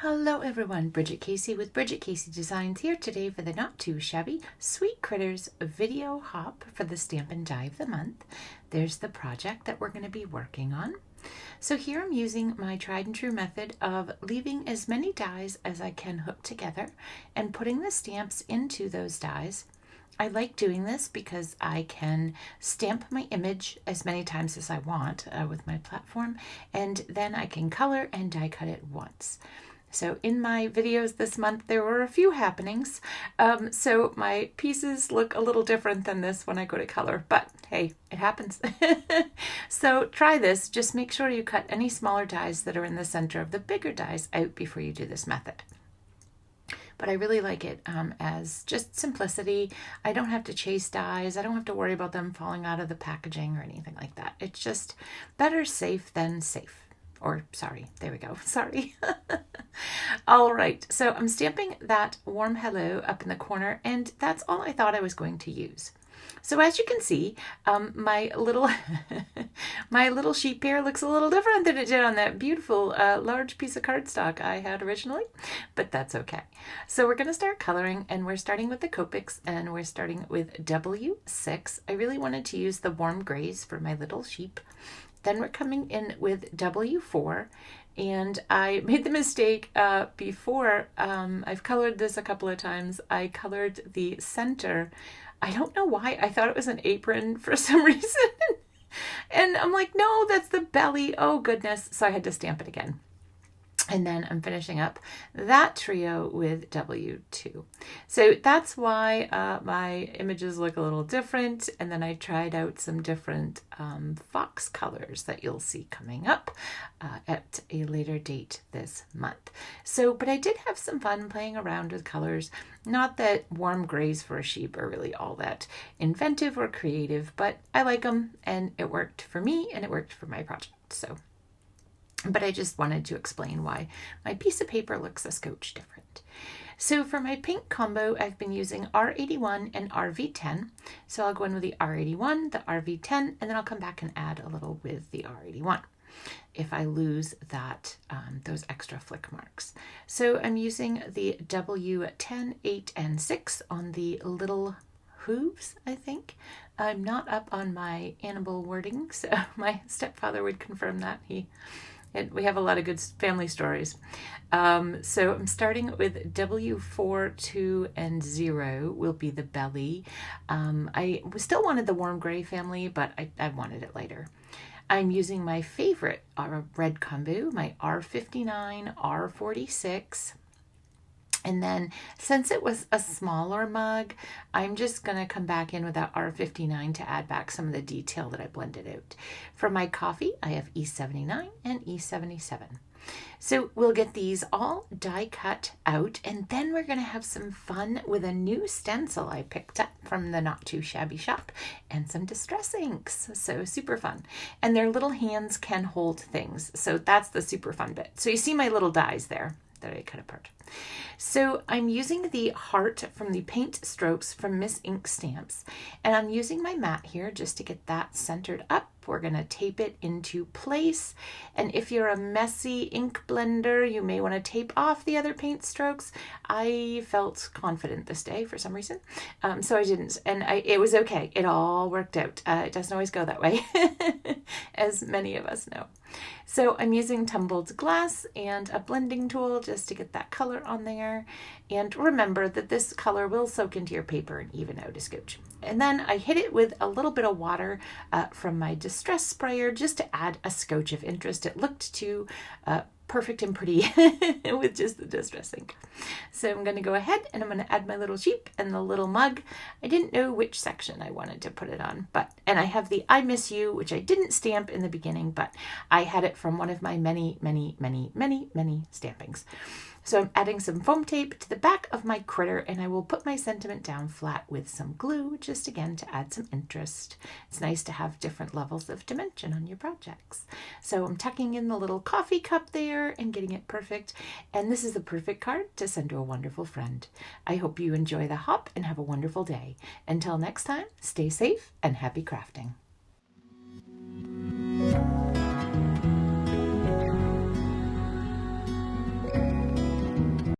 Hello everyone, Bridget Casey with Bridget Casey Designs here today for the Not Too Shabby Sweet Critters video hop for the Stampin' Die of the Month. There's the project that we're going to be working on. So here I'm using my tried and true method of leaving as many dies as I can hook together and putting the stamps into those dies. I like doing this because I can stamp my image as many times as I want with my platform, and then I can color and die cut it once. So in my videos this month, there were a few happenings. So my pieces look a little different than this when I go to color, but hey, it happens. So try this. Just make sure you cut any smaller dies that are in the center of the bigger dies out before you do this method. But I really like it as just simplicity. I don't have to chase dies. I don't have to worry about them falling out of the packaging or anything like that. It's just better safe than safe. Or sorry, there we go, sorry. All right, so I'm stamping that warm hello up in the corner, and that's all I thought I was going to use. So as you can see, my little my little sheep here looks a little different than it did on that beautiful large piece of cardstock I had originally, but that's okay. So we're going to start coloring, and we're starting with the Copics, and we're starting with W6. I really wanted to use the warm grays for my little sheep. Then we're coming in with W4, and I made the mistake before. I've colored this a couple of times. I colored the center. I don't know why. I thought it was an apron for some reason. And I'm like, no, that's the belly. Oh, goodness. So I had to stamp it again. And then I'm finishing up that trio with W2. So that's why my images look a little different. And then I tried out some different fox colors that you'll see coming up at a later date this month. So, but I did have some fun playing around with colors. Not that warm grays for a sheep are really all that inventive or creative, but I like them, and it worked for me and it worked for my project. So. But I just wanted to explain why my piece of paper looks a scotch different. So for my pink combo, I've been using R81 and RV10. So I'll go in with the R81, the RV10, and then I'll come back and add a little with the R81 if I lose that those extra flick marks. So I'm using the W10, 8, and 6 on the little hooves, I think. I'm not up on my animal wording, so my stepfather would confirm that. We have a lot of good family stories. So I'm starting with W4, 2, and 0 will be the belly. I still wanted the warm gray family, but I wanted it later. I'm using my favorite red combo, my R59, R46. And then since it was a smaller mug, I'm just going to come back in with that R59 to add back some of the detail that I blended out. For my coffee, I have E79 and E77. So we'll get these all die cut out, and then we're going to have some fun with a new stencil I picked up from the Not Too Shabby shop and some distress inks. So super fun. And their little hands can hold things. So that's the super fun bit. So you see my little dies there that I cut apart. So I'm using the heart from the Paint Strokes from Miss Ink Stamps, and I'm using my mat here just to get that centered up. We're going to tape it into place, and if you're a messy ink blender, you may want to tape off the other paint strokes. I felt confident this day for some reason, so I didn't, and it was okay. It all worked out. It doesn't always go that way, as many of us know. So I'm using tumbled glass and a blending tool just to get that color on there. And remember that this color will soak into your paper and even out a scotch. And then I hit it with a little bit of water from my distress sprayer just to add a scotch of interest. It looked too perfect and pretty with just the distress ink. So I'm going to go ahead and I'm going to add my little sheep and the little mug. I didn't know which section I wanted to put it on, and I have the I Miss You, which I didn't stamp in the beginning, but I had it from one of my many stampings. So I'm adding some foam tape to the back of my critter, and I will put my sentiment down flat with some glue, just again to add some interest. It's nice to have different levels of dimension on your projects. So I'm tucking in the little coffee cup there and getting it perfect. And this is the perfect card to send to a wonderful friend. I hope you enjoy the hop and have a wonderful day. Until next time, stay safe and happy crafting.